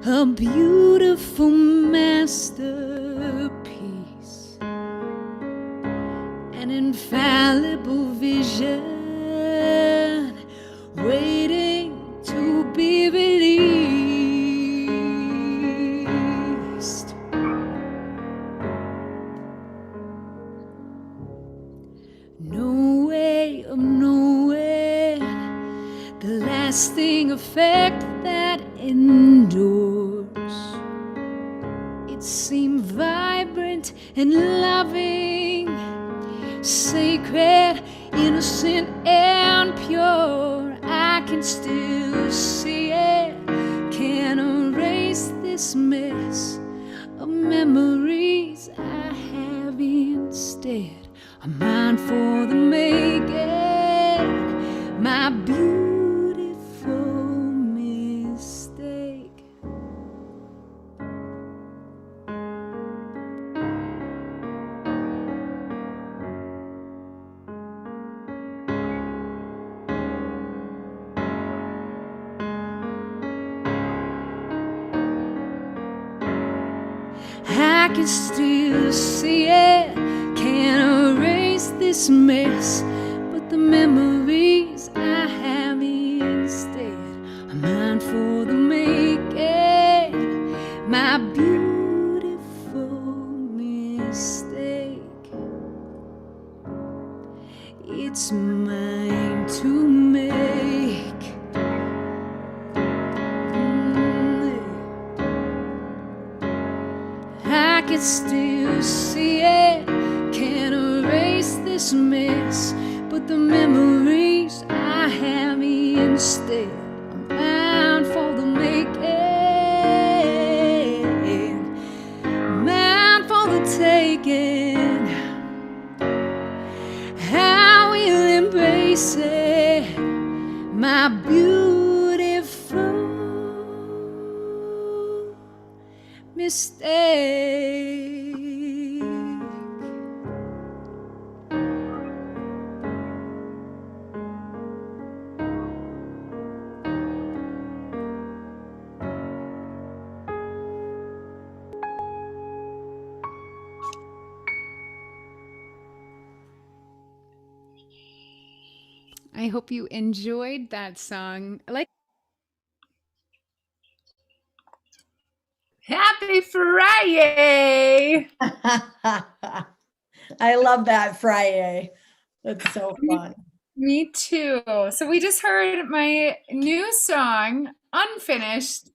a beautiful masterpiece, an infallible vision waiting to be released. No way of knowing the lasting effect that endures. It seemed vibrant and loving, sacred, innocent and pure. I can still see it, can't erase this mess of memories I have instead. A mind for the making, my beautiful mistake. I can still see it, can't erase this mess, but the memories I have instead are mine for the making, my beautiful mistake. It's mine to make. I can still see it, can't erase this mess, but the memories I have instead are mine for the making, mine for the taking. I will embrace it, my beautiful mistake. I hope you enjoyed that song. Happy Friday! I love that Friday. That's so fun. Me too. So we just heard my new song, Unfinished.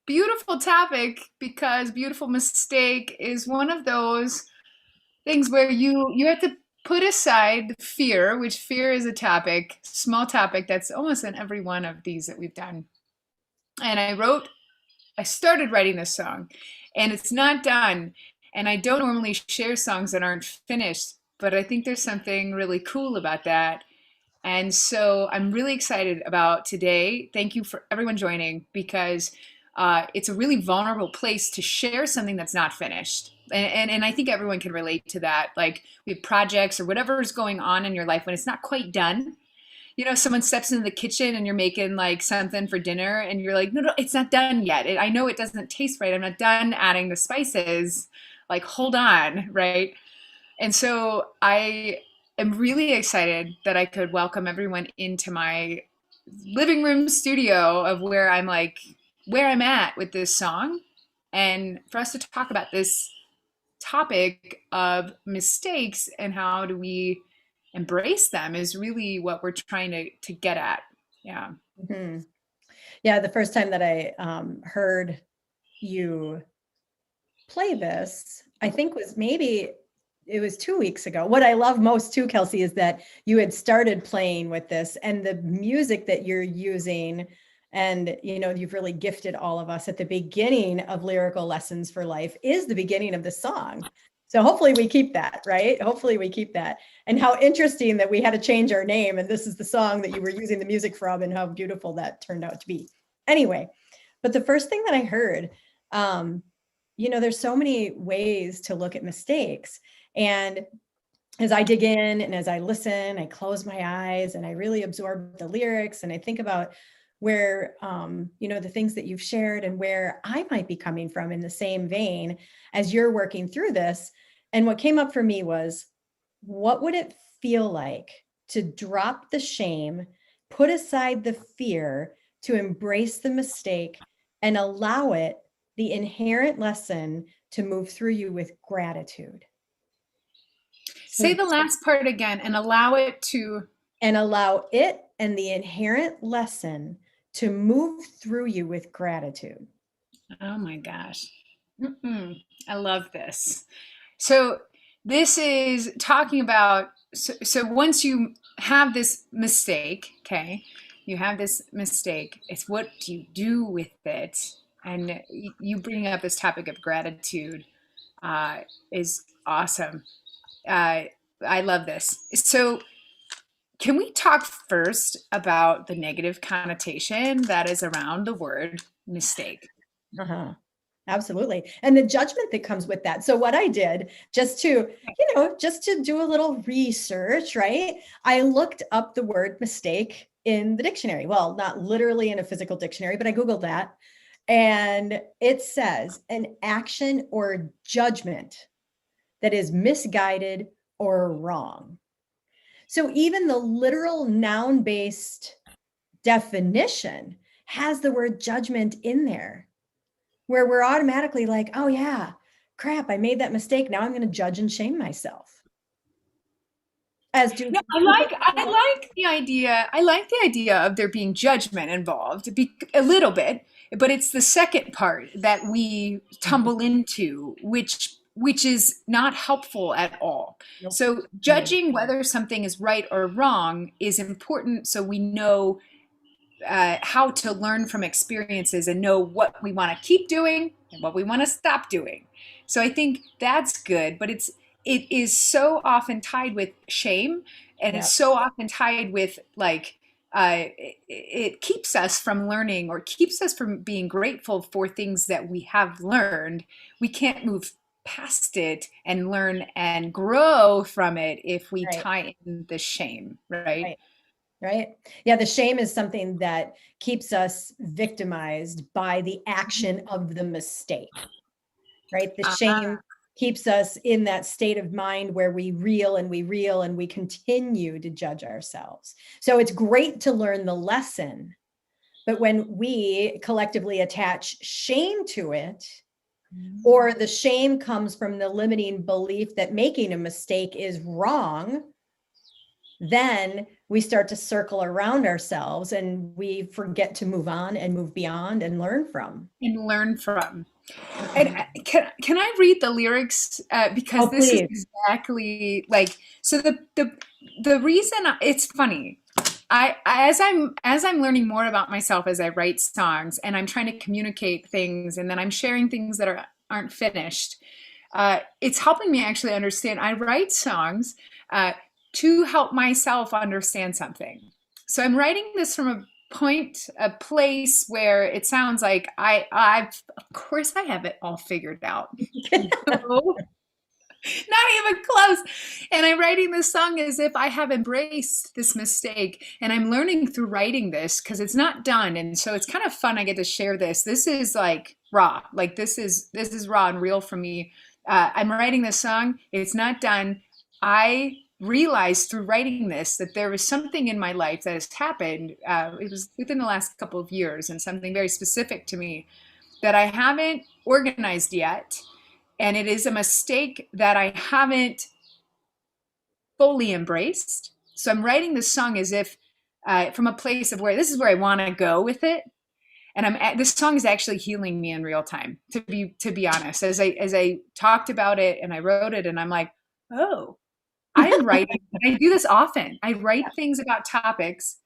Beautiful topic, because beautiful mistake is one of those things where you have to put aside the fear, which fear is a topic, small topic that's almost in every one of these that we've done. And I started writing this song, and it's not done. And I don't normally share songs that aren't finished, but I think there's something really cool about that. And so I'm really excited about today. Thank you for everyone joining, because it's a really vulnerable place to share something that's not finished. And I think everyone can relate to that. Like, we have projects or whatever is going on in your life when it's not quite done. You know, someone steps into the kitchen and you're making like something for dinner and you're like, no, it's not done yet. I know it doesn't taste right. I'm not done adding the spices. Like, hold on, right? And so I am really excited that I could welcome everyone into my living room studio of where I'm at with this song, and for us to talk about this topic of mistakes and how do we embrace them is really what we're trying to get at. Yeah. Mm-hmm. Yeah, the first time that I heard you play this, I think it was 2 weeks ago. What I love most too, Kelsey, is that you had started playing with this, and the music that you're using, and you've really gifted all of us at the beginning of Lyrical Lessons for Life is the beginning of the song. So hopefully we keep that, right? Hopefully we keep that. And how interesting that we had to change our name, and this is the song that you were using the music from, and how beautiful that turned out to be. Anyway, but the first thing that I heard, there's so many ways to look at mistakes. And as I dig in and as I listen, I close my eyes and I really absorb the lyrics and I think about where, the things that you've shared and where I might be coming from in the same vein as you're working through this. And what came up for me was, what would it feel like to drop the shame, put aside the fear, to embrace the mistake and allow it, the inherent lesson, to move through you with gratitude? Say So, the last part again and allow it to. and allow it and the inherent lesson to move through you with gratitude. Oh my gosh. I love this. So this is talking about, so once you have this mistake, okay, you have this mistake, it's what do you do with it? And you bringing up this topic of gratitude is awesome. I love this. So can we talk first about the negative connotation that is around the word mistake? Uh-huh. Absolutely. And the judgment that comes with that. So what I did, just to do a little research, right? I looked up the word mistake in the dictionary. Well, not literally in a physical dictionary, but I Googled that. And it says an action or judgment that is misguided or wrong. So even the literal noun-based definition has the word judgment in there, where we're automatically like, oh yeah, crap, I made that mistake. Now I'm going to judge and shame myself. As do No, I like the idea of there being judgment involved a little bit, but it's the second part that we tumble into, which is not helpful at all. Nope. So judging whether something is right or wrong is important so we know how to learn from experiences and know what we want to keep doing and what we want to stop doing. So I think that's good, but it is so often tied with shame, and it's Yep. so often tied with like it keeps us from learning or keeps us from being grateful for things that we have learned. We can't move past it and learn and grow from it if we Right. tie in the shame, right? Right. Right. Yeah. The shame is something that keeps us victimized by the action of the mistake, right? The shame keeps us in that state of mind where we reel and we reel and we continue to judge ourselves. So it's great to learn the lesson, but when we collectively attach shame to it, or the shame comes from the limiting belief that making a mistake is wrong, then we start to circle around ourselves and we forget to move on and move beyond and learn from. And learn from. And can I read the lyrics because Oh, this is please. exactly like so the reason it's funny. I as I'm learning more about myself as I write songs and I'm trying to communicate things and then I'm sharing things that aren't finished. It's helping me actually understand. I write songs to help myself understand something. So I'm writing this from a place where it sounds like of course I have it all figured out. No, not even close. And I'm writing this song as if I have embraced this mistake and I'm learning through writing this because it's not done. And so it's kind of fun. I get to share this. This is like raw. Like this is raw and real for me. I'm writing this song. It's not done. I realized through writing this that there was something in my life that has happened. It was within the last couple of years and something very specific to me that I haven't organized yet. And it is a mistake that I haven't fully embraced. So I'm writing this song as if from a place of where this is where I want to go with it. And this song is actually healing me in real time, to be honest. As I talked about it and I wrote it, and I'm like, oh, I am writing. I do this often. I write things about topics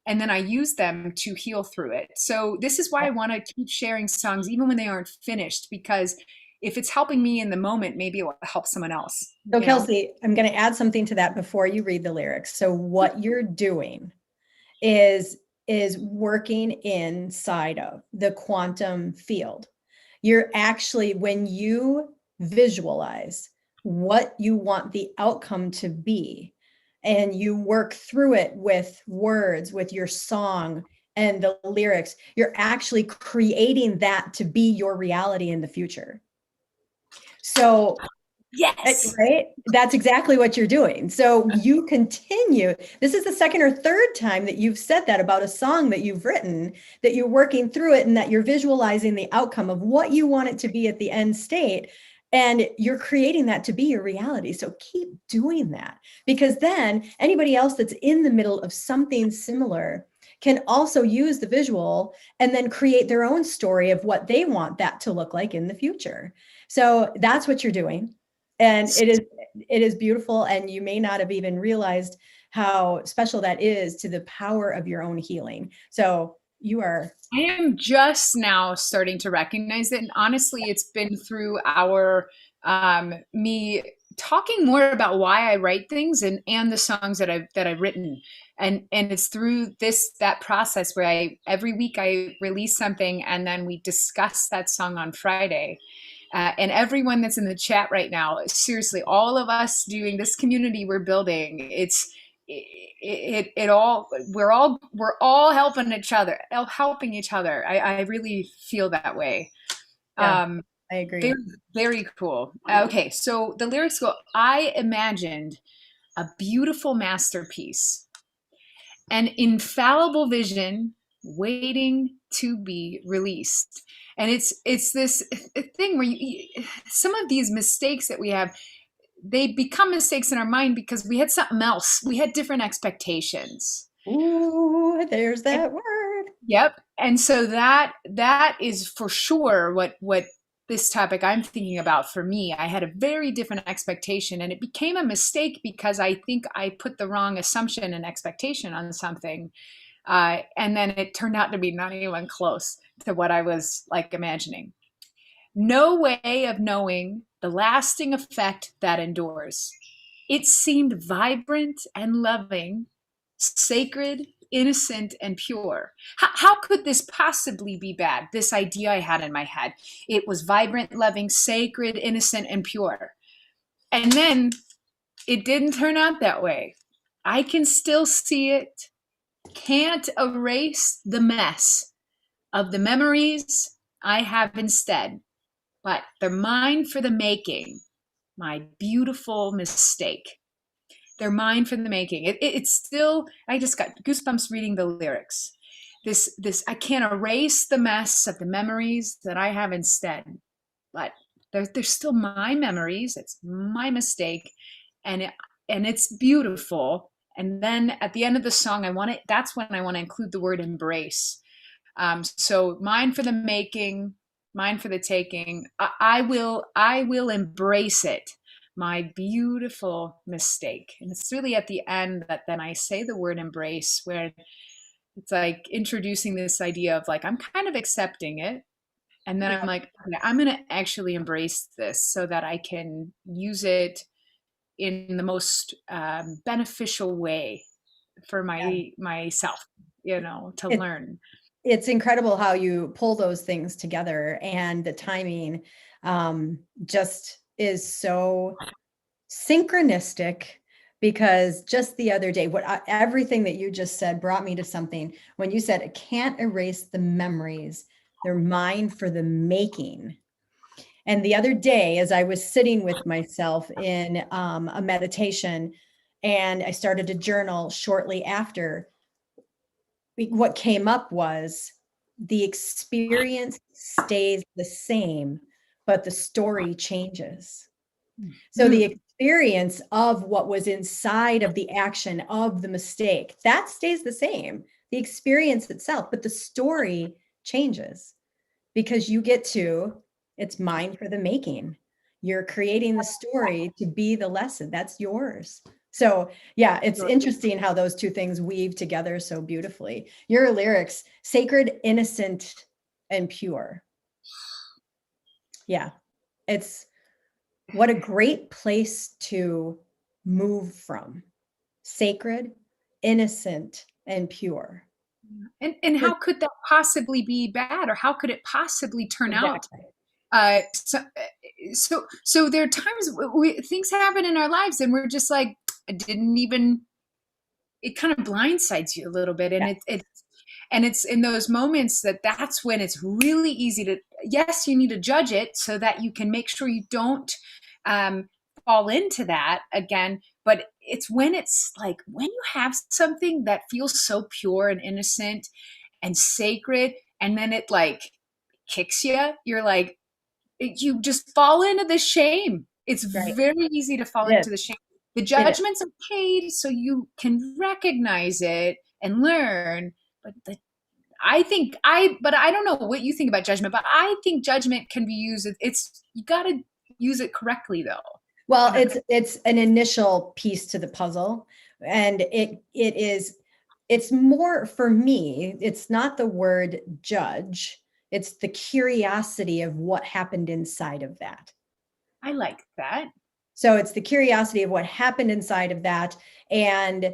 and then I use them to heal through it. So this is why I want to keep sharing songs even when they aren't finished, because if it's helping me in the moment, maybe it will help someone else. So Kelsey, I'm going to add something to that before you read the lyrics. So what you're doing is working inside of the quantum field. You're actually, when you visualize what you want the outcome to be, and you work through it with words, with your song, and the lyrics, you're actually creating that to be your reality in the future. So, Yes. right? That's exactly what you're doing. So you continue. This is the second or third time that you've said that about a song that you've written, that you're working through it and that you're visualizing the outcome of what you want it to be at the end state. And you're creating that to be your reality. So keep doing that, because then anybody else that's in the middle of something similar can also use the visual and then create their own story of what they want that to look like in the future. So that's what you're doing. And it is beautiful, and you may not have even realized how special that is to the power of your own healing. So you are. I am just now starting to recognize it. And honestly, it's been through me talking more about why I write things and the songs that I've written. And it's through that process where every week I release something and then we discuss that song on Friday. And everyone that's in the chat right now, seriously, all of us doing this community we're building, we're all helping each other, I really feel that way. Yeah, um I very, agree. very cool. Okay, so the lyrics go, I imagined a beautiful masterpiece, an infallible vision waiting to be released. And it's this thing where some of these mistakes that we have, they become mistakes in our mind because we had something else. We had different expectations. Ooh, there's And, that word. yep. And so that is for sure what this topic I'm thinking about for me. I had a very different expectation, and it became a mistake because I think I put the wrong assumption and expectation on something. And then it turned out to be not even close to what I was like imagining. No way of knowing the lasting effect that endures. It seemed vibrant and loving, sacred, innocent, and pure. How could this possibly be bad? This idea I had in my head. It was vibrant, loving, sacred, innocent, and pure. And then it didn't turn out that way. I can still see it. Can't erase the mess of the memories I have instead, but they're mine for the making. My beautiful mistake. They're mine for the making. It's still, I just got goosebumps reading the lyrics. I can't erase the mess of the memories that I have instead, but they're still my memories. It's my mistake, and it's beautiful. And then at the end of the song, that's when I want to include the word embrace. So mine for the making, mine for the taking. I will embrace it. My beautiful mistake. And it's really at the end that then I say the word embrace, where it's like introducing this idea of like, I'm kind of accepting it. And then I'm Yeah. like, okay, I'm going to actually embrace this so that I can use it in the most beneficial way for myself, to It, learn. it's incredible how you pull those things together, and the timing just is so synchronistic, because just the other day, everything that you just said brought me to something. When you said, I can't erase the memories, they're mine for the making. And the other day, as I was sitting with myself in a meditation, and I started to journal shortly after, what came up was the experience stays the same, but the story changes. So the Mm. experience of what was inside of the action of the mistake, that stays the same, the experience itself, but the story changes, because you get to, it's mine for the making. You're creating the story to be the lesson. That's yours. So yeah, it's interesting how those two things weave together so beautifully. Your lyrics, sacred, innocent, and pure. Yeah, it's what a great place to move from. Sacred, innocent, and pure. And how could that possibly be bad, or how could it possibly turn out? Exactly. So there are times things happen in our lives, and we're just like, I didn't even. It kind of blindsides you a little bit, and Yeah. And it's in those moments that's when it's really easy to, yes, you need to judge it so that you can make sure you don't um, fall into that again. But it's like when you have something that feels so pure and innocent and sacred, and then it like kicks you, you're like, you just fall into the shame. It's Right. very easy to fall It is. into the shame. The It is. judgment's okay, so you can recognize it and learn. But but I don't know what you think about judgment, but I think judgment can be used. It's, you got to use it correctly though. Well, You know? it's an initial piece to the puzzle, and it's more for me, it's not the word judge, it's the curiosity of what happened inside of that. I like that. So it's the curiosity of what happened inside of that. And,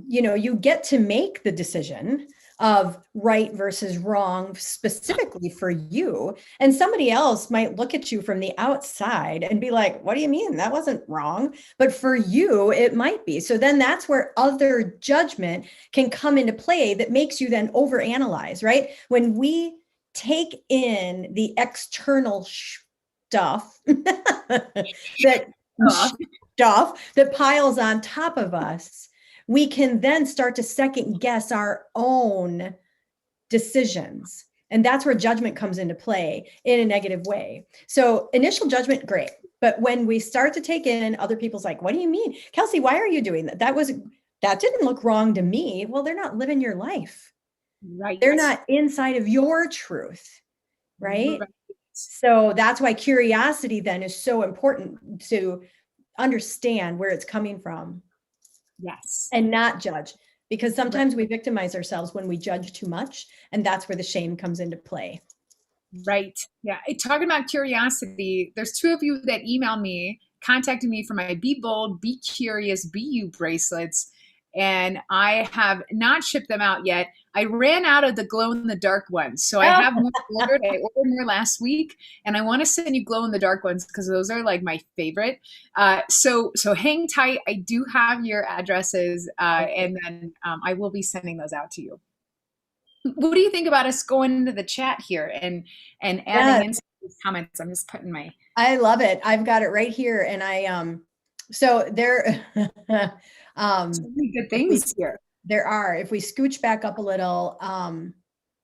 you get to make the decision of right versus wrong specifically for you. And somebody else might look at you from the outside and be like, what do you mean? That wasn't wrong. But for you, it might be. So then that's where other judgment can come into play that makes you then overanalyze, right? When we take in the external stuff that Oh, stuff that piles on top of us, we can then start to second guess our own decisions. And that's where judgment comes into play in a negative way. So initial judgment, great. But when we start to take in other people's like, what do you mean? Kelsey, why are you doing that? That didn't look wrong to me. Well, they're not living your life. right. They're not inside of your truth, right? Right. So that's why curiosity then is so important, to understand where it's coming from Yes. and not judge, because Right. sometimes we victimize ourselves when we judge too much, and that's where the shame comes into play. Right. Yeah. Talking about curiosity, there's two of you that emailed me, contacted me for my Be Bold, Be Curious, Be You bracelets. And I have not shipped them out yet. I ran out of the glow in the dark ones. So I have more ordered. I ordered more last week, and I want to send you glow in the dark ones because those are like my favorite. So hang tight. I do have your addresses, and then I will be sending those out to you. What do you think about us going into the chat here and Yeah, adding in some comments? I'm just putting my I love it. I've got it right here, and so there so um many good if we things here. if we scooch back up a little,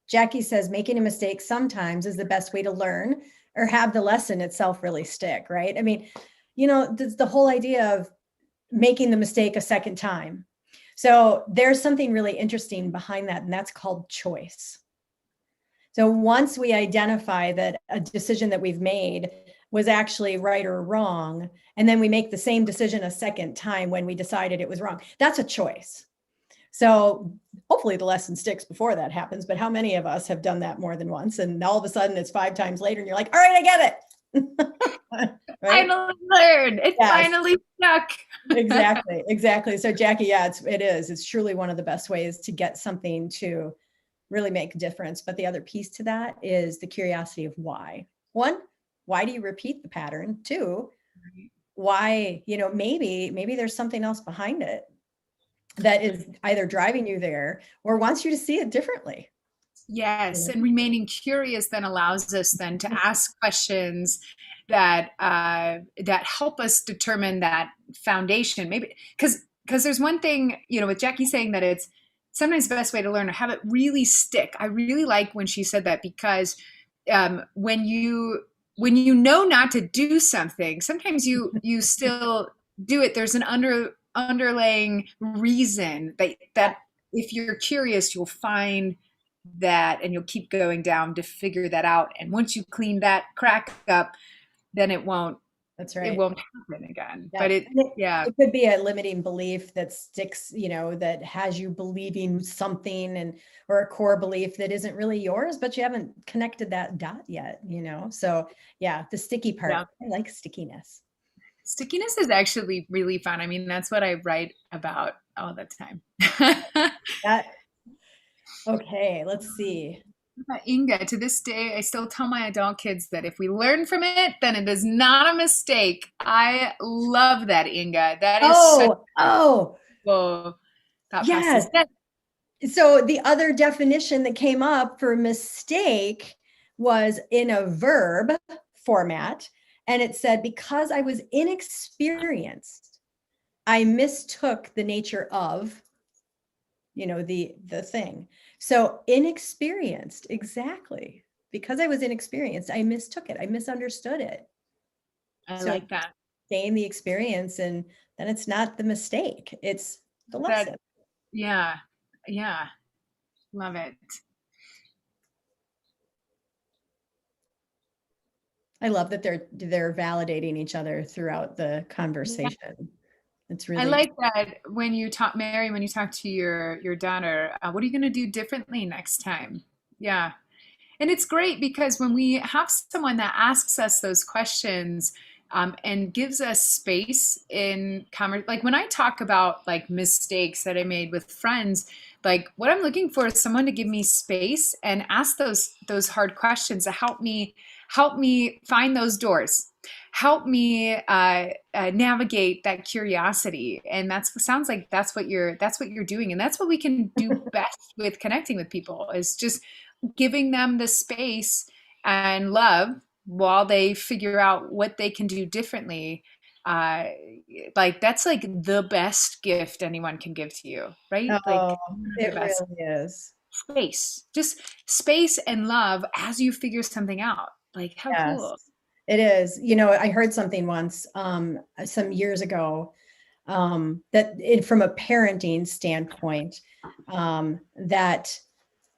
Jackie says making a mistake sometimes is the best way to learn or have the lesson itself really stick, right? I mean, the whole idea of making the mistake a second time. So there's something really interesting behind that, and that's called choice. So once we identify that a decision that we've made was actually right or wrong, and then we make the same decision a second time when we decided it was wrong, that's a choice. So hopefully the lesson sticks before that happens, but how many of us have done that more than once? And all of a sudden it's 5 times later and you're like, all right, I get it. Right? Finally learned. It Yes, finally stuck. exactly. So Jackie, yeah, it's truly one of the best ways to get something to really make a difference. But the other piece to that is the curiosity of why. One, why do you repeat the pattern? Two, why, maybe there's something else behind it that is either driving you there or wants you to see it differently. Yes, and remaining curious then allows us then to ask questions that help us determine that foundation. Maybe because there's one thing, with Jackie saying that it's sometimes the best way to learn or have it really stick. I really like when she said that, because when you know not to do something, sometimes you still do it. There's an underlying reason that if you're curious, you'll find that, and you'll keep going down to figure that out. And once you clean that crack up, then it won't That's it right. won't happen again. Yeah. But yeah. It could be a limiting belief that sticks, that has you believing something, or a core belief that isn't really yours, but you haven't connected that dot yet, So yeah, the sticky part. Yeah. I like stickiness. Stickiness is actually really fun. I mean, that's what I write about all the time. That, okay, let's see. Inga, to this day, I still tell my adult kids that if we learn from it, then it is not a mistake. I love that, Inga. That is such Oh, a thought yes. process. So the other definition that came up for mistake was in a verb format. And it said, because I was inexperienced, I mistook the nature of, the thing. So inexperienced, exactly. Because I was inexperienced, I mistook it. I misunderstood it. I So like that. gain the experience, and then it's not the mistake, it's the That, lesson. yeah, yeah, love it. I love that they're validating each other throughout the Yeah. conversation. It's I really like that when you talk, Mary, when you talk to your daughter, what are you going to do differently next time? Yeah. And it's great because when we have someone that asks us those questions and gives us space in conversation, like when I talk about like mistakes that I made with friends, like what I'm looking for is someone to give me space and ask those hard questions to help me find those doors, help me navigate that curiosity. And that's sounds like that's what you're doing, and that's what we can do best with connecting with people is just giving them the space and love while they figure out what they can do differently. uh like that's like the best gift anyone can give to you, right? oh, Like one of the it best. really is. Space, just space and love as you figure something out. Like how Yes, cool. it is. I heard something once, some years ago, from a parenting standpoint, that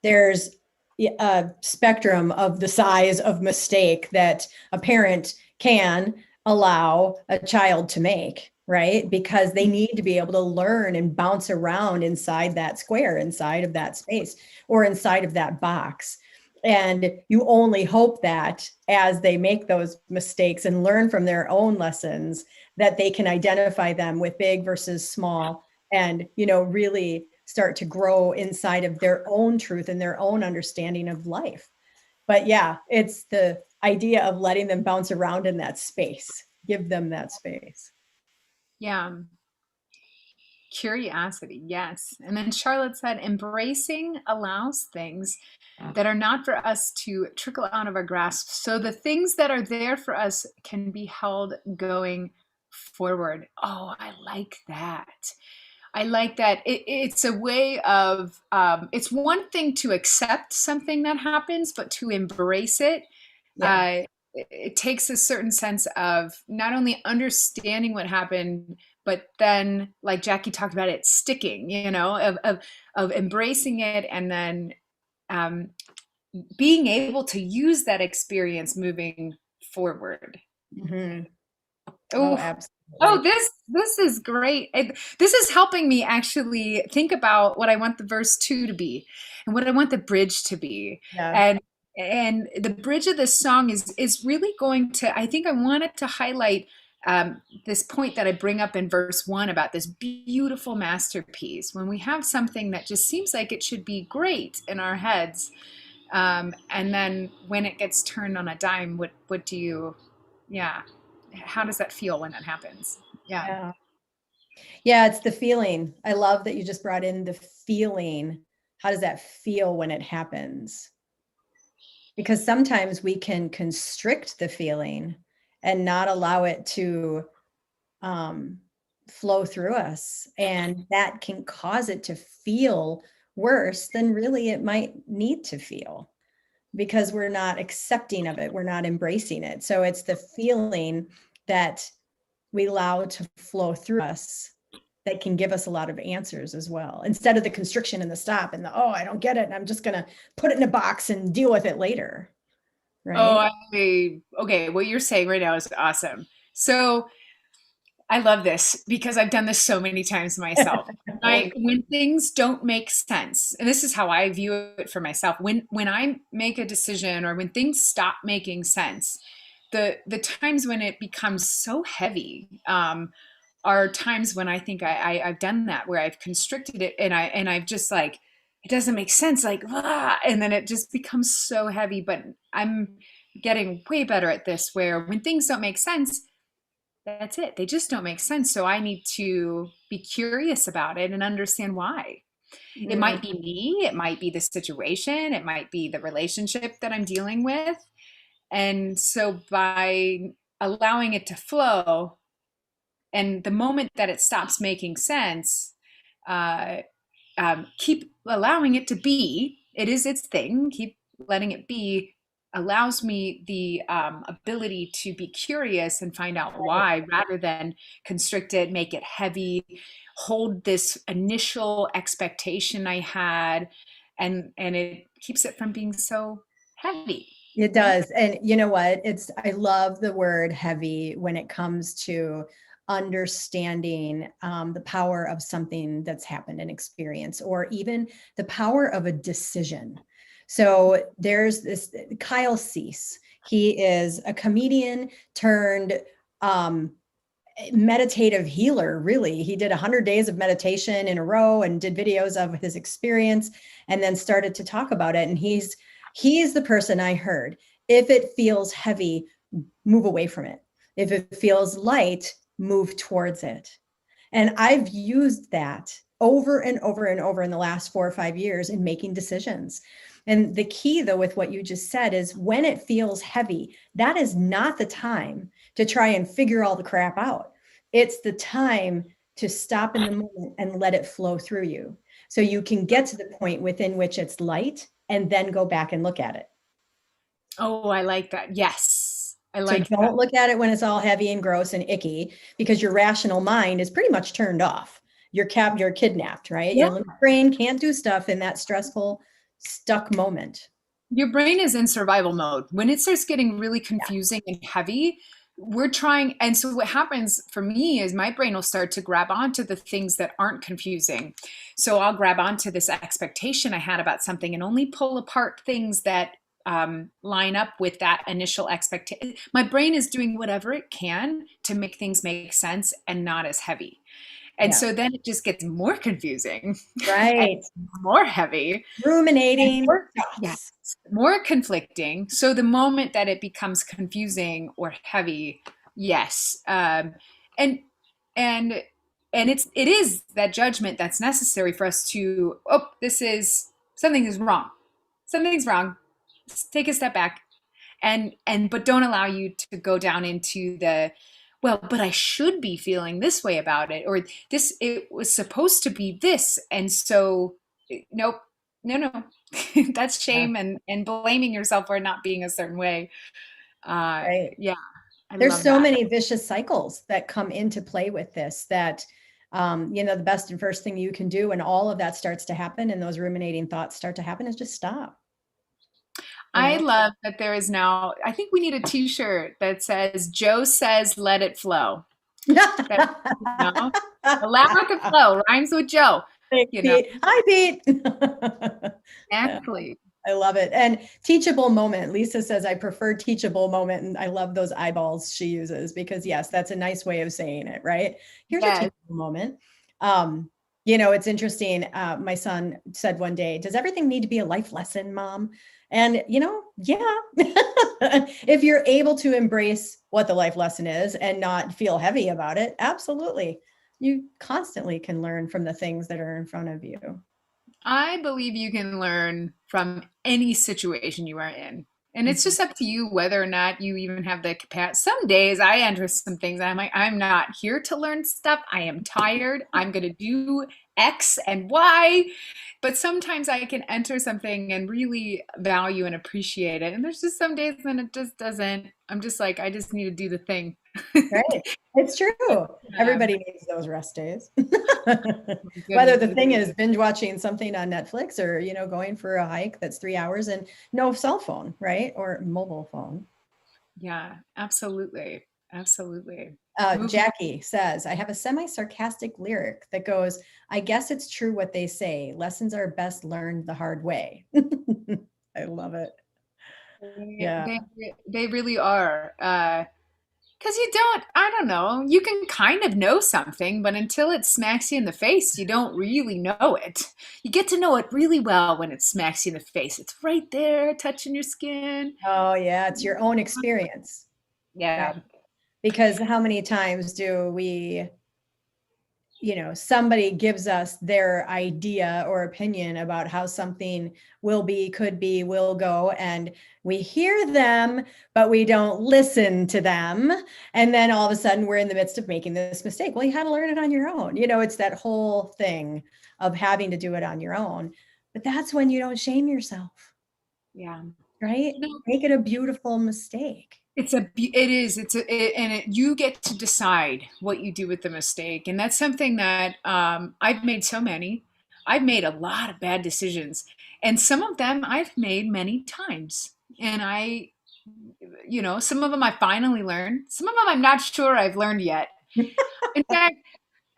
there's a spectrum of the size of mistake that a parent can allow a child to make, right? Because they need to be able to learn and bounce around inside that square, inside of that space, or inside of that box. And you only hope that as they make those mistakes and learn from their own lessons, that they can identify them with big versus small, and really start to grow inside of their own truth and their own understanding of life. But yeah, it's the idea of letting them bounce around in that space, give them that space. Yeah. Curiosity, yes. And then Charlotte said, embracing allows things that are not for us to trickle out of our grasp. So the things that are there for us can be held going forward. Oh, I like that. I like that. It's a way of, it's one thing to accept something that happens, but to embrace it, Yeah. it takes a certain sense of not only understanding what happened, but then, like Jackie talked about, it sticking, of embracing it, and then um, being able to use that experience moving forward. Hmm. Oh, Oh, absolutely. oh, this is great. This is helping me actually think about what I want the verse 2 to be and what I want the bridge to be. Yeah. And the bridge of this song is really going to, I think I wanted to highlight this point that I bring up in verse 1 about this beautiful masterpiece. When we have something that just seems like it should be great in our heads, and then when it gets turned on a dime, what do you, yeah, how does that feel when that happens? Yeah. Yeah. Yeah, it's the feeling. I love that you just brought in the feeling. How does that feel when it happens? Because sometimes we can constrict the feeling and not allow it to um, flow through us. And that can cause it to feel worse than really it might need to feel, because we're not accepting of it, we're not embracing it. So it's the feeling that we allow to flow through us that can give us a lot of answers as well, instead of the constriction and the stop and the, oh, I don't get it, and I'm just going to put it in a box and deal with it later. Oh, Right. okay. What you're saying right now is awesome. So I love this because I've done this so many times myself. Oh, When things don't make sense, and this is how I view it for myself. When I make a decision or when things stop making sense, the times when it becomes so heavy, are times when I think I've done that, where I've constricted it and I've just like, it doesn't make sense, like, ah, and then it just becomes so heavy. But I'm getting way better at this, where when things don't make sense, that's it. They just don't make sense. So I need to be curious about it and understand why. It might Mm, be me, it might be the situation, it might be the relationship that I'm dealing with. And so by allowing it to flow, and the moment that it stops making sense, uh, keep allowing it to be. It is its thing. Keep letting it be allows me the ability to be curious and find out right. why rather than constrict it, make it heavy, hold this initial expectation I had, and it keeps it from being so heavy, It right? does. And you know what? I love the word heavy when it comes to understanding the power of something that's happened, an experience, or even the power of a decision. So there's this Kyle Cease. He is a comedian turned um, meditative healer, really. He did 100 days of meditation in a row and did videos of his experience and then started to talk about it. And he's the person I heard. If it feels heavy, move away from it. If it feels light, move towards it. And I've used that over and over and over in the last 4 or 5 years in making decisions. And the key, though, with what you just said is when it feels heavy, that is not the time to try and figure all the crap out. It's the time to stop in the moment and let it flow through you. So you can get to the point within which it's light and then go back and look at it. Oh, I like that. Yes, I So like that. don't look at it when it's all heavy and gross and icky because your rational mind is pretty much turned off. You're kidnapped, right? Yeah. Your little brain can't do stuff in that stressful, stuck moment. Your brain is in survival mode. When it starts getting really Yeah. confusing and heavy, we're trying. And so, what happens for me is my brain will start to grab onto the things that aren't confusing. So, I'll grab onto this expectation I had about something and only pull apart things that line up with that initial expectation. My brain is doing whatever it can to make things make sense and not as heavy. And Yeah. so then it just gets more confusing and Right. more heavy and Ruminating more, yes, thoughts. more conflicting. So the moment that it becomes confusing or heavy, yes, and and it is that judgment that's necessary for us to, oh, this is something is wrong, something's wrong. Just take a step back and but don't allow you to go down into the, well, but I should be feeling this way about it, or this, it was supposed to be this, and so nope, no. That's Yeah. shame and blaming yourself for not being a certain way. Right. Yeah, I There's love so that. many vicious cycles that come into play with this that the best and first thing you can do when all of that starts to happen and those ruminating thoughts start to happen is just stop, you I know? love that there is now, I think we need a t-shirt that says Joe says let it flow. That, allow it to flow rhymes with Joe, Thanks, you know. Pete. Hi, Pete. Yeah, Exactly. I love it. And teachable moment. Lisa says, I prefer teachable moment. And I love those eyeballs she uses because, yes, that's a nice way of saying it, right? Here's a Yes. teachable moment. It's interesting. My son said one day, does everything need to be a life lesson, Mom? And, yeah. If you're able to embrace what the life lesson is and not feel heavy about it, absolutely. You constantly can learn from the things that are in front of you. I believe you can learn from any situation you are in. And it's Mhm. just up to you whether or not you even have the capacity. Some days I enter some things and I'm like, I'm not here to learn stuff. I am tired. I'm going to do X and Y. But sometimes I can enter something and really value and appreciate it. And there's just some days when it just doesn't. I'm just like, I just need to do the thing. Right. It's true. Um, Everybody needs those rest days. my Whether the goodness. thing is binge watching something on Netflix or, going for a hike that's 3 hours and no cell phone, right? Or mobile phone. Yeah, absolutely. Absolutely. Jackie says, I have a semi-sarcastic lyric that goes, I guess it's true what they say. Lessons are best learned the hard way. I love it. They, Yeah. they, they really are. Because you don't, I don't know, you can kind of know something, but until it smacks you in the face, you don't really know it. You get to know it really well when it smacks you in the face. It's right there, touching your skin. Oh, yeah. It's your own experience, right? Yeah. Because how many times do we somebody gives us their idea or opinion about how something will be, could be, will go, and we hear them, but we don't listen to them. And then all of a sudden we're in the midst of making this mistake. Well, you had to learn it on your own. It's that whole thing of having to do it on your own. But that's when you don't shame yourself, Yeah. right? No, Make it a beautiful mistake. you get to decide what you do with the mistake. And that's something that I've made so many. I've made a lot of bad decisions, and some of them I've made many times. And some of them I finally learned. Some of them I'm not sure I've learned yet. In fact,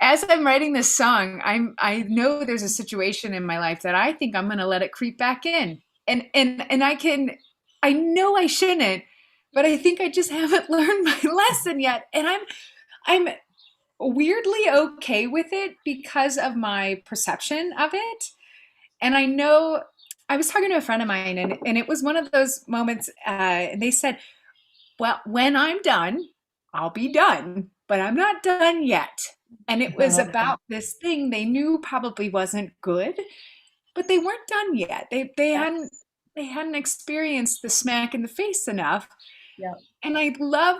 as I'm writing this song, I know there's a situation in my life that I think I'm going to let it creep back in, and I know I shouldn't, but I think I just haven't learned my lesson yet, and I'm weirdly okay with it because of my perception of it, and I know. I was talking to a friend of mine, and it was one of those moments. And they said, well, when I'm done, I'll be done, but I'm not done yet. And it was about this thing they knew probably wasn't good, but they weren't done yet. Yeah. They hadn't experienced the smack in the face enough. Yeah. And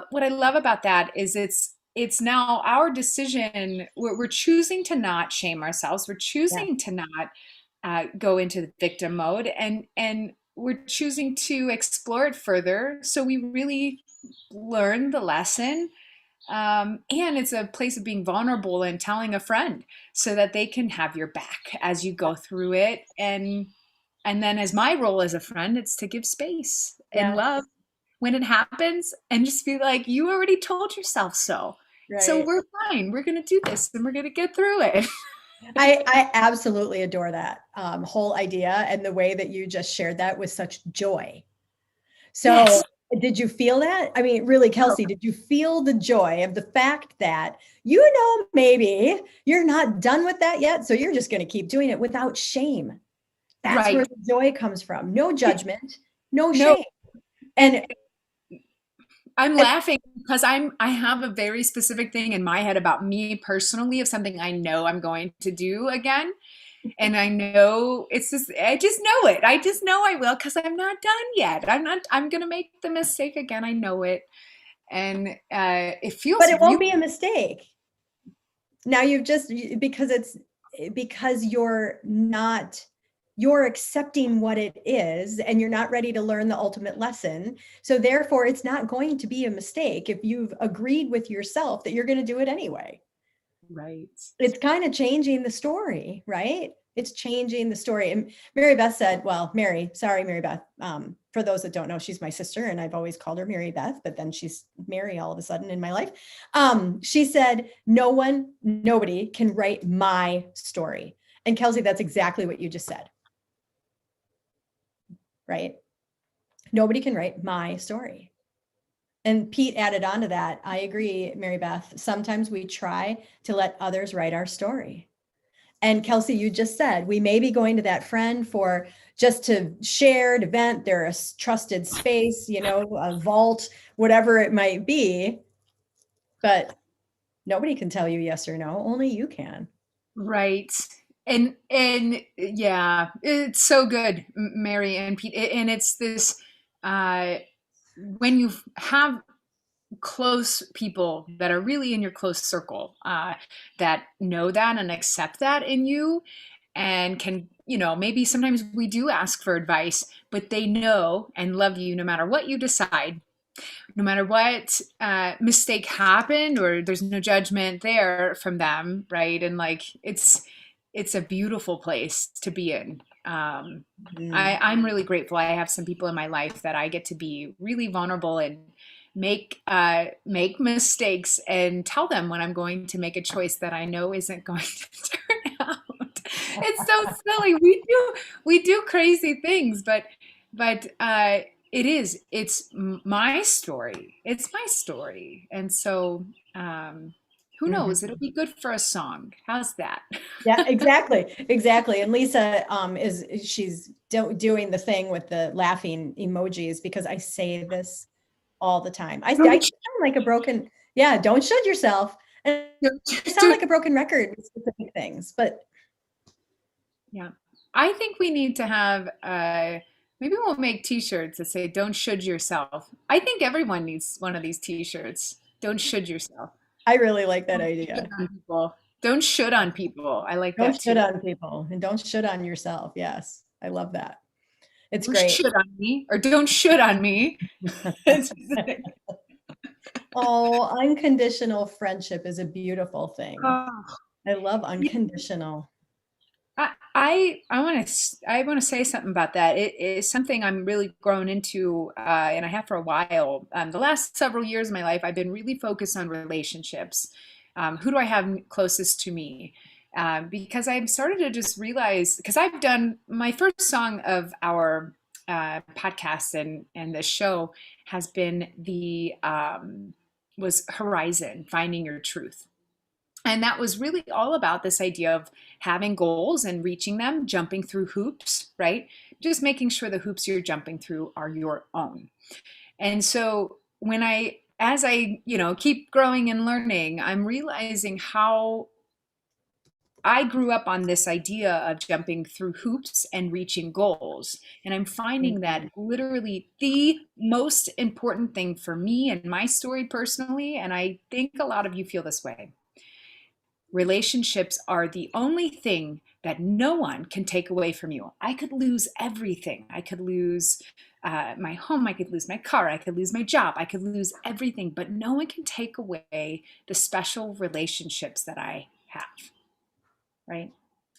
what I love about that is it's now our decision. We're choosing to not shame ourselves. We're Yeah. choosing to not go into the victim mode, and we're choosing to explore it further. So we really learn the lesson. And it's a place of being vulnerable and telling a friend so that they can have your back as you go through it. And then as my role as a friend, it's to give space and Yeah. love when it happens and just be like, you already told yourself so. So Right. we're fine. We're going to do this and we're going to get through it. I absolutely adore that whole idea and the way that you just shared that with such joy. So, Yes. did you feel that? I mean, really, Kelsey, did you feel the joy of the fact that, maybe you're not done with that yet? So you're just going to keep doing it without shame. That's where Right. the joy comes from. No judgment, no No, shame. and And, I'm and laughing because I have a very specific thing in my head about me personally of something I know I'm going to do again. And I know I just know it. I just know I will because I'm not done yet. I'm going to make the mistake again. I know it. And it but feels it won't really, be a mistake. Now you've just because you're accepting what it is and you're not ready to learn the ultimate lesson. So therefore it's not going to be a mistake if you've agreed with yourself that you're going to do it anyway. right. It's kind of changing the story, right? It's changing the story. And Mary Beth said, well, Mary Beth. For those that don't know, she's my sister, and I've always called her Mary Beth, but then she's Mary all of a sudden in my life. She said, nobody can write my story. And Kelsey, that's exactly what you just said, right? Nobody can write my story. And Pete added on to that. I agree, Mary Beth. Sometimes we try to let others write our story. And Kelsey, you just said we may be going to that friend for just to share, to vent, they're a trusted space, a vault, whatever it might be. But nobody can tell you yes or no, only you can. Right. And yeah, it's so good, Mary and Pete. And it's this uh, when you have close people that are really in your close circle that know that and accept that in you and can, maybe sometimes we do ask for advice, but they know and love you no matter what you decide, no matter what mistake happened, or there's no judgment there from them, right? And like it's a beautiful place to be in. I'm really grateful. I have some people in my life that I get to be really vulnerable and make mistakes and tell them when I'm going to make a choice that I know isn't going to turn out. It's so silly. We do crazy things, but it's my story. It's my story, and so who knows? Mhm. It'll be good for a song. How's that? Yeah, exactly. And Lisa she's doing the thing with the laughing emojis because I say this all the time. I sound like a broken, yeah, don't should yourself. And Don't, I sound don't, like a broken record with specific things, but yeah. I think we need to have, maybe we'll make t-shirts that say, don't should yourself. I think everyone needs one of these t-shirts. Don't should yourself. I really like that Don't should idea. on people. Don't should on people. I like Don't that shit too. on people and don't shit on yourself. Yes, I love that. It's Don't great. should on me or don't should on me. Oh, unconditional friendship is a beautiful thing. Oh, I love yeah. unconditional. I want to say something about that. It is something I'm really grown into, and I have for a while. The last several years of my life, I've been really focused on relationships. Who do I have closest to me? Because I've started to just realize, because I've done my first song of our podcast and the show has been the was Horizon, Finding Your Truth. And that was really all about this idea of having goals and reaching them, jumping through hoops, right? Just making sure the hoops you're jumping through are your own. And so as I, keep growing and learning, I'm realizing how I grew up on this idea of jumping through hoops and reaching goals. And I'm finding that Mhm. literally the most important thing for me and my story personally, and I think a lot of you feel this way, relationships are the only thing that no one can take away from you. I could lose everything. I could lose my home. I could lose my car. I could lose my job. I could lose everything, but no one can take away the special relationships that I have, right?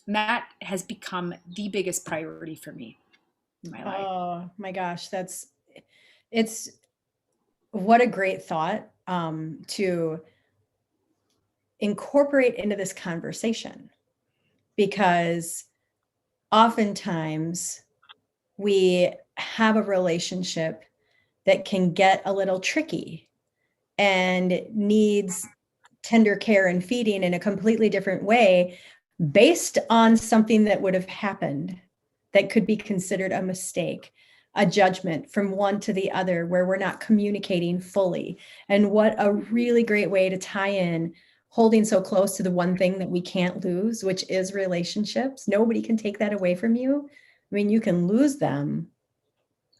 And that has become the biggest priority for me in my life. Oh my gosh, it's what a great thought to incorporate into this conversation because oftentimes we have a relationship that can get a little tricky and needs tender care and feeding in a completely different way based on something that would have happened that could be considered a mistake, a judgment from one to the other where we're not communicating fully. And what a really great way to tie in holding so close to the one thing that we can't lose, which is relationships. Nobody can take that away from you. I mean, you can lose them,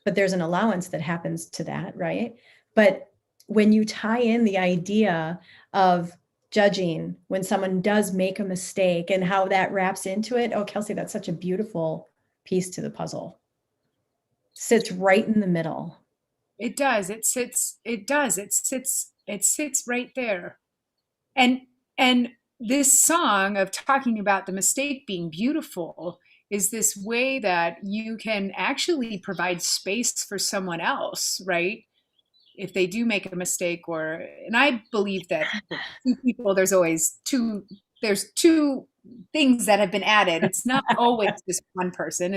but there's an allowance that happens to that, right? But when you tie in the idea of judging when someone does make a mistake and how that wraps into it, oh, Kelsey, that's such a beautiful piece to the puzzle. Sits right in the middle. It does. It does. It sits right there. And and this song of talking about the mistake being beautiful is this way that you can actually provide space for someone else, right? If they do make a mistake, or and I believe that for two people there's two things that have been added. It's not always just one person.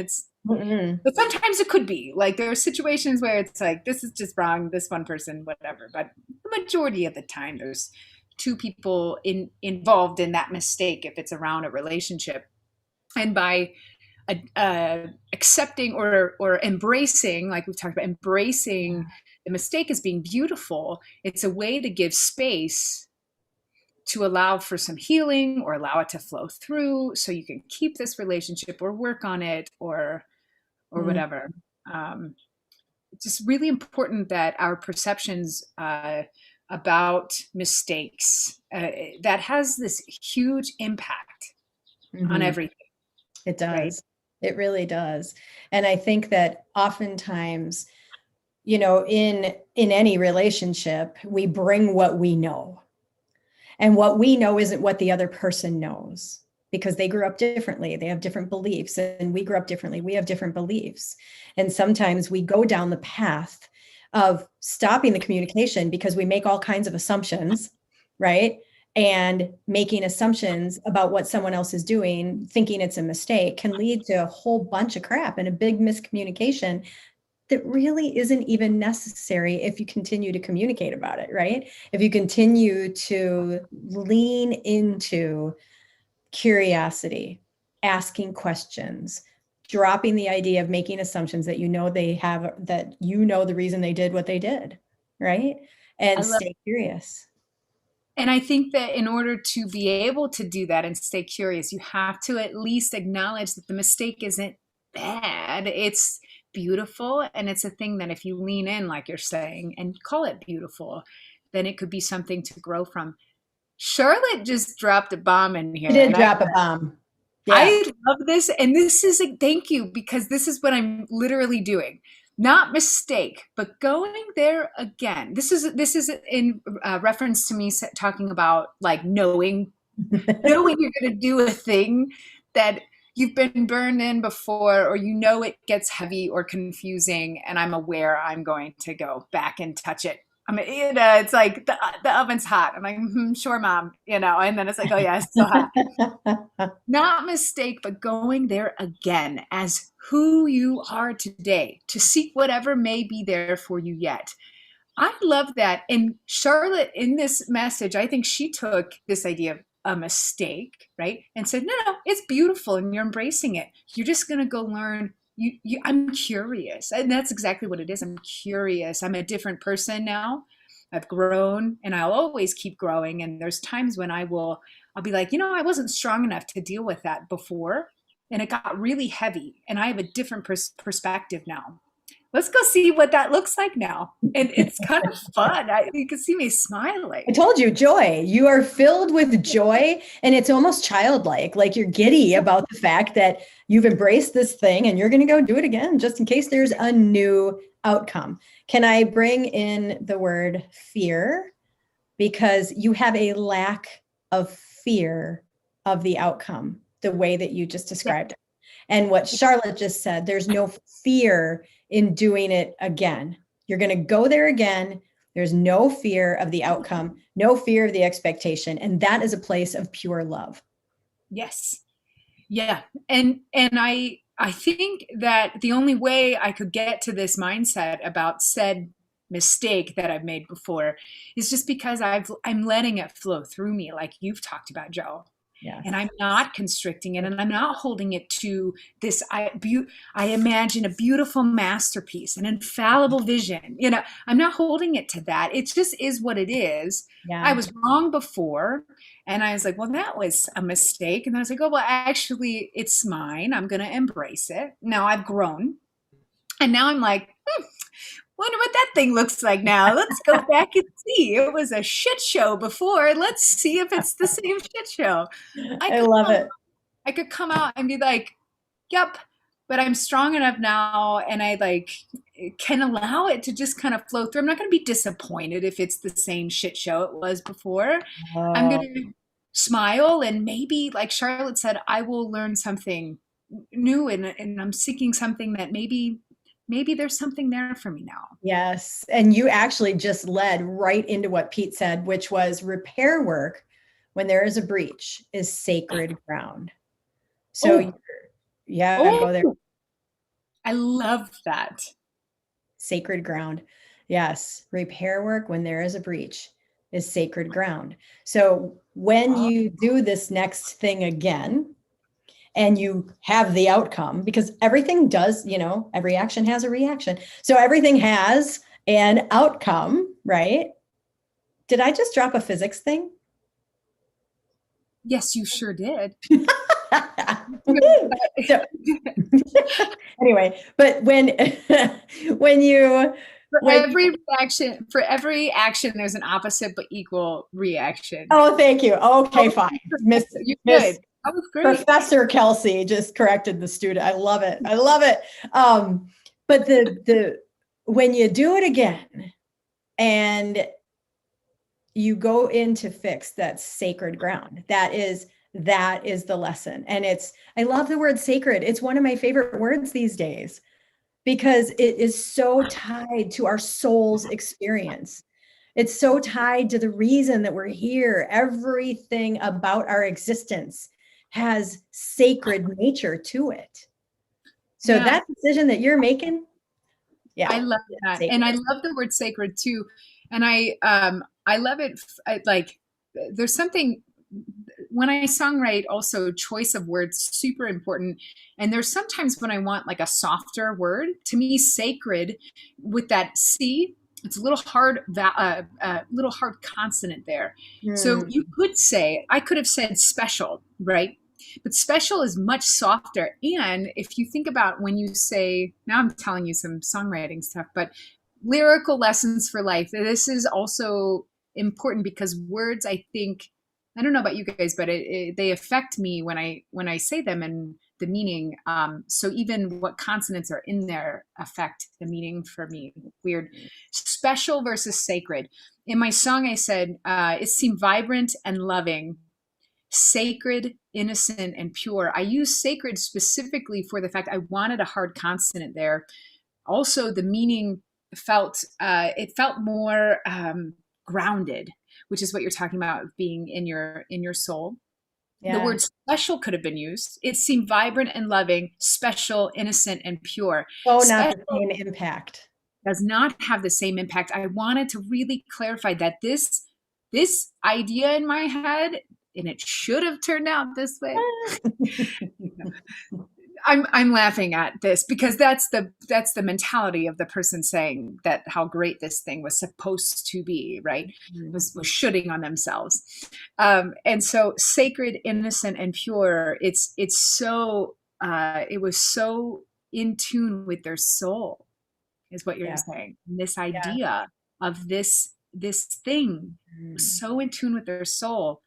Mm-mm. But sometimes it could be like there are situations where it's like this is just wrong, this one person, whatever. But the majority of the time, there's two people involved in that mistake if it's around a relationship. And by accepting or embracing, like we've talked about, embracing the mistake as being beautiful, it's a way to give space to allow for some healing or allow it to flow through, so you can keep this relationship or work on it or Mm. whatever. It's just really important that our perceptions about mistakes that has this huge impact on Mhm. everything, It right? does. It really does. And I think that oftentimes, in any relationship, we bring what we know. And what we know isn't what the other person knows because they grew up differently. They have different beliefs, and we grew up differently. We have different beliefs. And sometimes we go down the path of stopping the communication because we make all kinds of assumptions, right? And making assumptions about what someone else is doing, thinking it's a mistake, can lead to a whole bunch of crap and a big miscommunication that really isn't even necessary if you continue to communicate about it, right? If you continue to lean into curiosity, asking questions, dropping the idea of making assumptions that that the reason they did what they did, right? I And love stay curious. And I think that in order to be able to do that and stay curious, you have to at least acknowledge that the mistake isn't bad. It's beautiful. And it's a thing that if you lean in, like you're saying, and call it beautiful, then it could be something to grow from. Charlotte just dropped a bomb in You here. did And drop a bomb. Yeah. I love this. And this is a thank you because this is what I'm literally doing. Not mistake, but going there again. This is in reference to me talking about like knowing you're going to do a thing that you've been burned in before, or it gets heavy or confusing, and I'm aware I'm going to go back and touch it. It's like the oven's hot. I'm like, sure, mom, and then it's like, oh yeah, it's so hot. Not mistake, but going there again as who you are today to seek whatever may be there for you yet. I love that. And Charlotte, in this message, I think she took this idea of a mistake, right? And said, no, it's beautiful and you're embracing it. You're just going to go learn. I'm curious. And that's exactly what it is. I'm curious. I'm a different person now. I've grown and I'll always keep growing. And there's times when I'll be like, I wasn't strong enough to deal with that before. And it got really heavy. And I have a different perspective now. Let's go see what that looks like now. And it's kind of fun. You can see me smiling. I told you, joy. You are filled with joy, and it's almost childlike. Like you're giddy about the fact that you've embraced this thing and you're going to go do it again just in case there's a new outcome. Can I bring in the word fear? Because you have a lack of fear of the outcome, the way that you just described it. And what Charlotte just said, there's no fear in doing it again. You're going to go there again. There's no fear of the outcome, no fear of the expectation. And that is a place of pure love. Yes. Yeah. And I think that the only way I could get to this mindset about said mistake that I've made before is just because I'm letting it flow through me, like you've talked about, Jo. Yes. And I'm not constricting it, and I'm not holding it to this. I imagine a beautiful masterpiece, an infallible vision. I'm not holding it to that. It just is what it is. Yeah. I was wrong before, and I was like, well, that was a mistake. And then I was like, oh, well, actually, it's mine. I'm going to embrace it. Now I've grown, and now I'm like, wonder what that thing looks like now. Let's go back and see. It was a shit show before. Let's see if it's the same shit show. I love it. I could come out and be like, yep, but I'm strong enough now and I can allow it to just kind of flow through. I'm not going to be disappointed if it's the same shit show it was before. Oh. I'm going to smile and maybe, like Charlotte said, I will learn something new and I'm seeking something that maybe there's something there for me now. Yes. And you actually just led right into what Pete said, which was repair work when there is a breach is sacred ground. So go there. I love that. Sacred ground. Yes. Repair work when there is a breach is sacred ground. So when you do this next thing again, and you have the outcome, because everything does, every action has a reaction. So everything has an outcome, right? Did I just drop a physics thing? Yes, you sure did. So, anyway, but when you for every action, there's an opposite but equal reaction. Oh, thank you. Okay, fine. Miss That was great. Professor Kelsey just corrected the student. I love it. I love it. But the when you do it again and you go in to fix that sacred ground, that is the lesson. And I love the word sacred. It's one of my favorite words these days because it is so tied to our soul's experience. It's so tied to the reason that we're here. Everything about our existence has sacred nature to it. So that decision that you're making, I love that. Sacred. And I love the word sacred too. And I love it. There's something when I songwrite also, choice of words, super important. And there's sometimes when I want like a softer word, to me, sacred with that C it's a little hard consonant there. So Mm, you could say, I could have said special, right? But special is much softer. And if you think about when you say, now I'm telling you some songwriting stuff, but lyrical lessons for life, this is also important because words, I think, I don't know about you guys, but they affect me when I say them and the meaning. So even what consonants are in there affect the meaning for me. Weird. Special versus sacred. In my song, I said it seemed vibrant and loving, sacred, innocent, and pure. I use sacred specifically for the fact I wanted a hard consonant there. Also, the meaning felt it felt more grounded, which is what you're talking about being in your soul. The yeah. word special could have been used. It seemed vibrant and loving, special, innocent, and pure. Oh, not the Special same impact. does not have the same impact. I wanted to really clarify that this idea in my head, and it should have turned out this way. I'm laughing at this because that's the mentality of the person saying that how great this thing was supposed to be, right? Was shooting on themselves. And so sacred, innocent, and pure, it's so it was so in tune with their soul, is what you're Yeah, saying. And this yeah. idea of this thing was Mm. so in tune with their soul.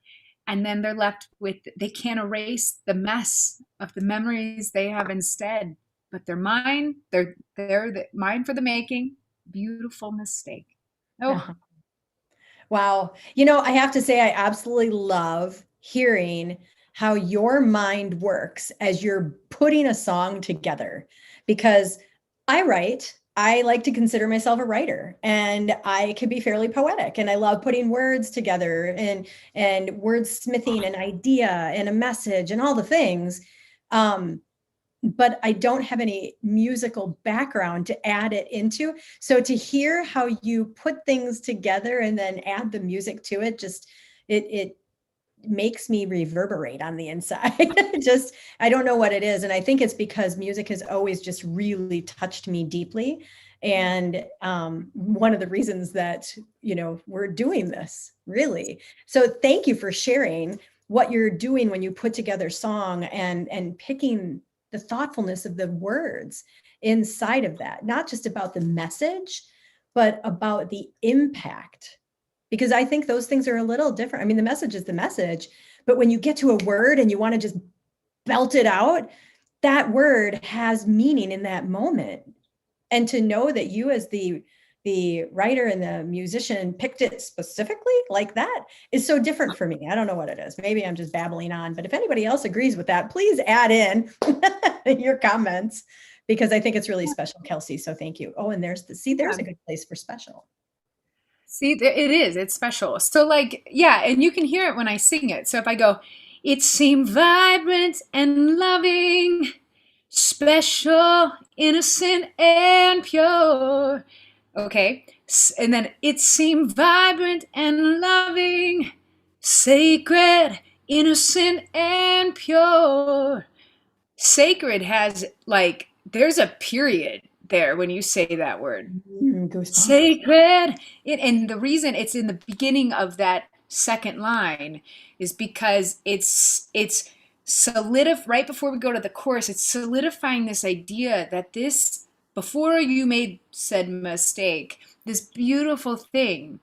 And then they're left with, they can't erase the mess of the memories they have instead, but they're mine. They're mine for the making. Beautiful mistake. Oh, Uh-huh. Wow. I have to say, I absolutely love hearing how your mind works as you're putting a song together because I write. I like to consider myself a writer and I can be fairly poetic and I love putting words together and wordsmithing an idea and a message and all the things. Um, but I don't have any musical background to add it into. So to hear how you put things together and then add the music to it, just it makes me reverberate on the inside. Just I don't know what it is, and I think it's because music has always just really touched me deeply. And one of the reasons that we're doing this, really. So thank you for sharing what you're doing when you put together song and picking the thoughtfulness of the words inside of that, not just about the message, but about the impact. Because I think those things are a little different. I mean, the message is the message, but when you get to a word and you want to just belt it out, that word has meaning in that moment. And to know that you as the writer and the musician picked it specifically like that is so different for me. I don't know what it is. Maybe I'm just babbling on, but if anybody else agrees with that, please add in your comments because I think it's really special, Kelsey. So thank you. Oh, and there's yeah. a good place for special. See, it is. It's special. So, like, yeah, and you can hear it when I sing it. So if I go, it seemed vibrant and loving, special, innocent, and pure. Okay. And then it seemed vibrant and loving, sacred, innocent, and pure. Sacred has, like, there's a period there when you say that word. Goosebumps. Sacred. And the reason it's in the beginning of that second line is because it's right before we go to the chorus, it's solidifying this idea that this, before you made said mistake, this beautiful thing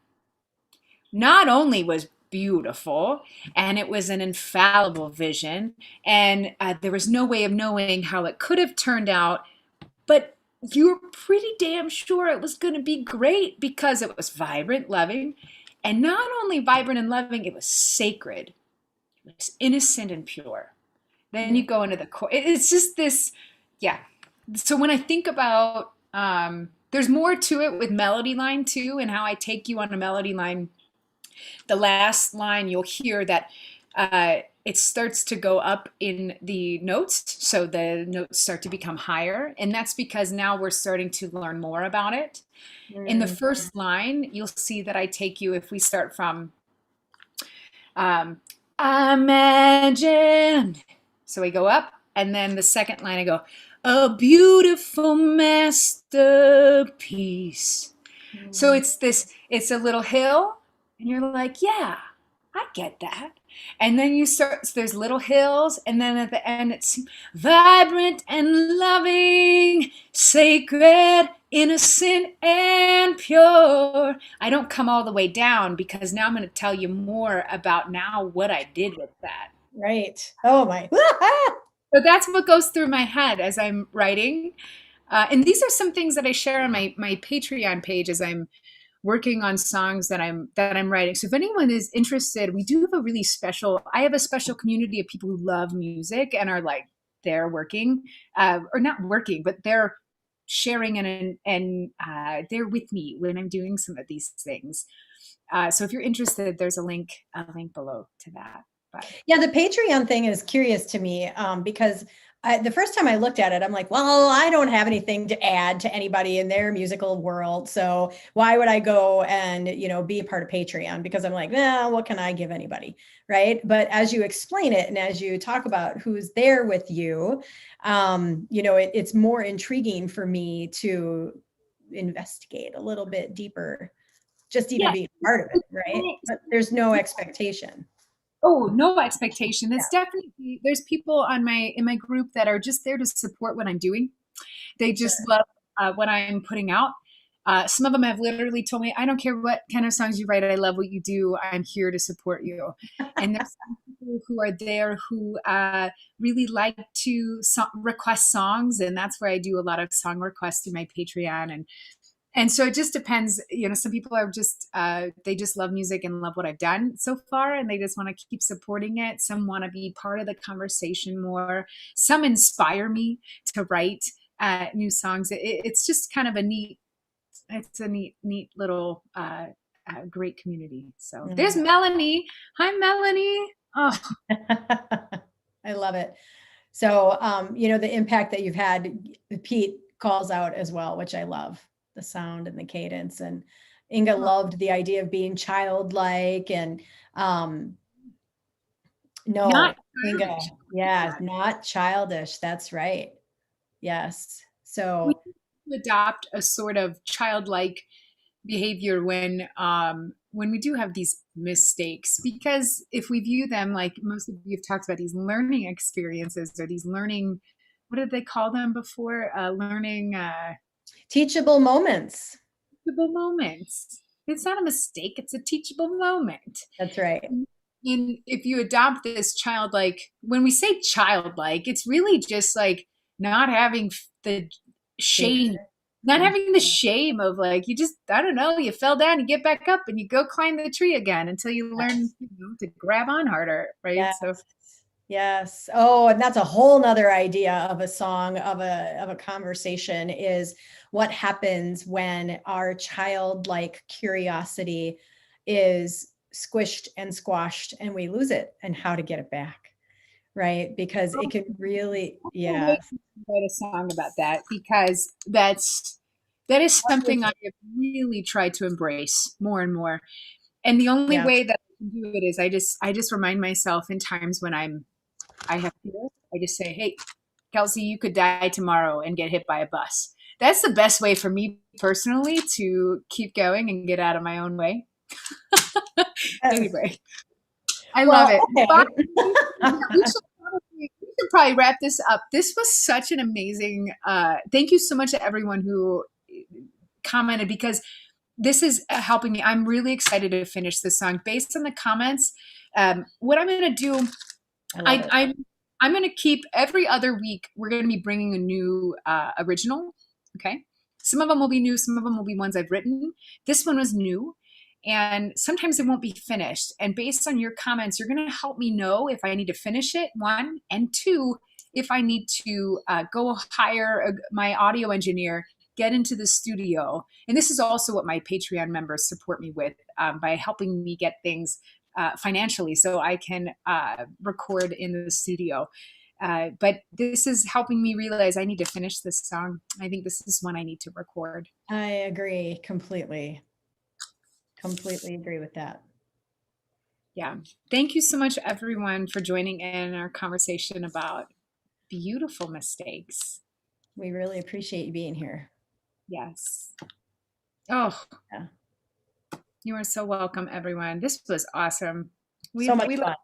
not only was beautiful and it was an infallible vision and there was no way of knowing how it could have turned out, but you were pretty damn sure it was going to be great because it was vibrant, loving, and not only vibrant and loving, it was sacred, it was innocent and pure. Then you go into the core. It's just this, yeah. So when I think about, there's more to it with melody line too, and how I take you on a melody line. The last line, you'll hear that it starts to go up in the notes. So the notes start to become higher. And that's because now we're starting to learn more about it. In the Mm. first line, you'll see that I take you, if we start from um, imagine. So we go up. And then the second line, I go, a beautiful masterpiece. So Mm. it's a little hill, and you're like, yeah, I get that. And then you start, so there's little hills, and then at the end it's vibrant and loving, sacred, innocent and pure. I don't come all the way down because now I'm going to tell you more about now what I did with that. Right. Oh my. So that's what goes through my head as I'm writing. And these are some things that I share on my Patreon page as I'm working on songs that I'm writing. So if anyone is interested, we do have a really special. I have a special community of people who love music and are like they're working, or not working, but they're sharing and they're with me when I'm doing some of these things. So if you're interested, there's a link below to that. But Yeah, the Patreon thing is curious to me because the first time I looked at it, I'm like, well, I don't have anything to add to anybody in their musical world. So why would I go and, be a part of Patreon? Because I'm like, what can I give anybody? Right. But as you explain it and as you talk about who's there with you, it's more intriguing for me to investigate a little bit deeper, just even yeah, being part of it. Right. But there's no expectation. oh, no expectation. It's definitely there's people on my in my group that are just there to support what I'm doing. They just Sure. love what I'm putting out. Some of them have literally told me, "I don't care what kind of songs you write. I love what you do. I'm here to support you." And there's some people who are there who really like to request songs, and that's where I do a lot of song requests through my Patreon. And so it just depends. Some people are just they just love music and love what I've done so far, and they just want to keep supporting it. Some want to be part of the conversation more. Some inspire me to write new songs. It's just kind of a neat. It's a neat little great community. So there's Mm. Melanie. Hi, Melanie. Oh, I love it. So, the impact that you've had, Pete calls out as well, which I love the sound and the cadence. And Inga loved the idea of being childlike and, not no, childish. Inga, yeah, not childish. That's right. Yes. We So, need to adopt a sort of childlike behavior when we do have these mistakes, because if we view them like most of you have talked about, these learning experiences or these learning, what did they call them before, learning teachable moments. teachable moments. It's not a mistake, it's a teachable moment. That's right. And if you adopt this childlike, when we say childlike, it's really just like not having the Fear. shame, not having the shame of like, you just, I don't know, you fell down, you get back up and you go climb the tree again until you learn, Yes. to grab on harder. Right. Yes. So Yes. Oh, and that's a whole nother idea of a song, of a conversation is what happens when our childlike curiosity is squished and squashed and we lose it and how to get it back. Right? Because it can really, can't wait yes. to write a song about that, because that is something I have really tried to embrace more and more. And the only Yeah. way that I can do it is I just remind myself in times when I have fear. I just say, "Hey, Kelsey, you could die tomorrow and get hit by a bus." That's the best way for me personally to keep going and get out of my own way. Yes. Anyway, I love Well, it. Bye. okay. We should probably wrap this up. This was such an amazing. Thank you so much to everyone who commented, because this is helping me. I'm really excited to finish this song based on the comments. What I'm going to do, I love I, it. I'm going to keep every other week. We're going to be bringing a new original. Okay, some of them will be new. Some of them will be ones I've written. This one was new, and sometimes it won't be finished. And based on your comments, you're going to help me know if I need to finish it. One, and two, if I need to go hire my audio engineer, get into the studio. And this is also what my Patreon members support me with, by helping me get things financially so I can record in the studio. But this is helping me realize I need to finish this song. I think this is one I need to record. I agree completely. Completely agree with that. Yeah. Thank you so much, everyone, for joining in our conversation about beautiful mistakes. We really appreciate you being here. Yes. Oh, Yeah. you are so welcome, everyone. This was awesome. So much fun.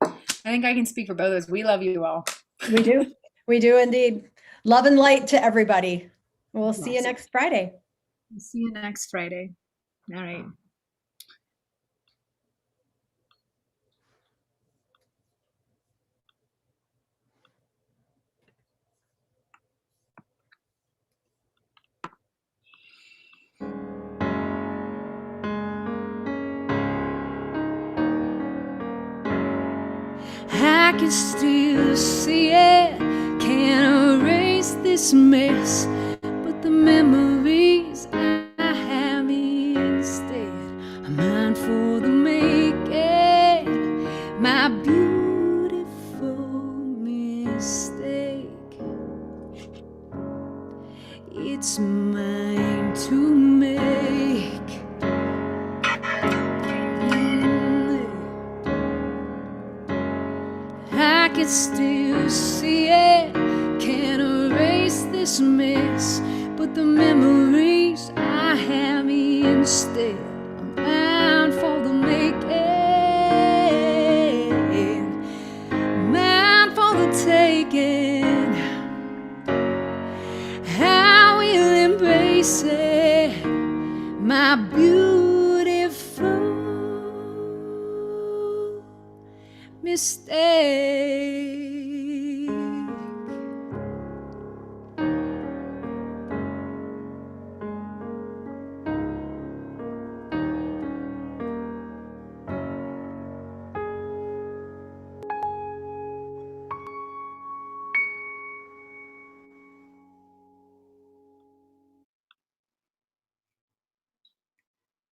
I think I can speak for both of us. We love you all. We do. We do indeed. Love and light to everybody. We'll see you next Friday. See you next Friday. All right. I can still see it, can't erase this mess, but the memories I have instead are mine for the making, my beautiful mistake. It's mine to make. I can still see it, can't erase this mess, but the memories I have instead are mine for the making, mine for the taking. I will embrace it, my beautiful mistake.